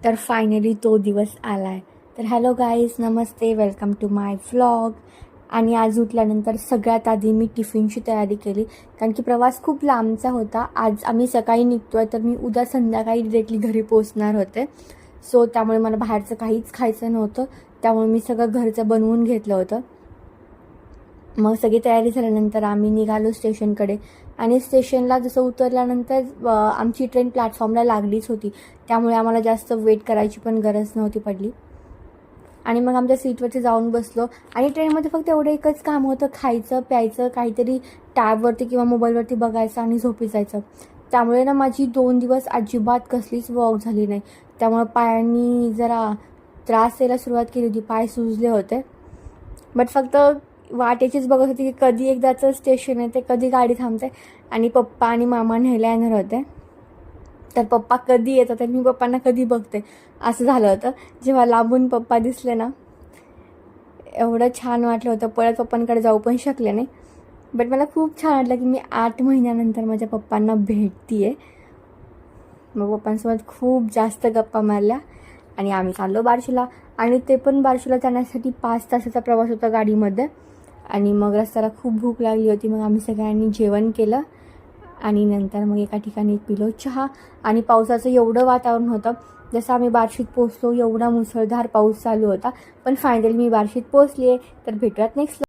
तर फायनली तो दिवस आला आहे. तर हॅलो गाईज, नमस्ते, वेलकम टू माय व्लॉग. आणि आज उठल्यानंतर सगळ्यात आधी मी टिफिनची तयारी केली, कारण की प्रवास खूप लांबचा होता. आज आम्ही सकाळी निघतो आहे, तर मी उद्या संध्याकाळी डिरेक्टली घरी पोचणार होते. सो त्यामुळे मला बाहेरचं काहीच खायचं नव्हतं, त्यामुळे मी सगळं घरचं बनवून घेतलं होतं. मग सगळी तयारी झाल्यानंतर आम्ही निघालो स्टेशनकडे. आणि स्टेशनला जसं उतरल्यानंतर आमची ट्रेन प्लॅटफॉर्मला लागलीच होती, त्यामुळे आम्हाला जास्त वेट करायची पण गरज नव्हती पडली. आणि मग आमच्या सीटवरती जाऊन बसलो. आणि ट्रेनमध्ये फक्त एवढं एकच काम होतं, खायचं प्यायचं, काहीतरी टॅबवरती किंवा मोबाईलवरती बघायचं आणि झोपी जायचं. त्यामुळे ना माझी 2 दिवस अजिबात कसलीच वॉक झाली नाही. त्यामुळं पायांनी जरा त्रास यायला सुरुवात केली होती, पाय सुजले होते. बट फक्त वाटेचीच बघत होती की कधी एकदाचं स्टेशन आहे, ते कधी गाडी थांबते. आणि पप्पा आणि मामा न्यायला येणार होते, तर पप्पा कधी येतात आणि मी पप्पांना कधी बघते, असं झालं होतं. जेव्हा लांबून पप्पा दिसले ना, एवढं छान वाटलं होतं. परत पप्पांकडे जाऊ पण शकले नाही, बट मला खूप छान वाटलं की मी 8 महिन्यानंतर माझ्या पप्पांना भेटते आहे. मग पप्पांसोबत खूप जास्त गप्पा मारल्या आणि आम्ही चाललो बार्शीला. आणि ते पण बार्शीला जाण्यासाठी 5 तासाचा प्रवास होता गाडीमध्ये. आणि मग रस्त्याला खूप भूक लागली होती, मग आम्ही सगळ्यांनी जेवण केलं. आणि नंतर मग एका ठिकाणी पिलो चहा. आणि पावसाचं एवढं वातावरण होतं, जसं आम्ही बार्शीत पोचलो एवढा मुसळधार पाऊस चालू होता. पण फायनली मी बार्शीत पोचली आहे. तर भेटूयात नेक्स्ट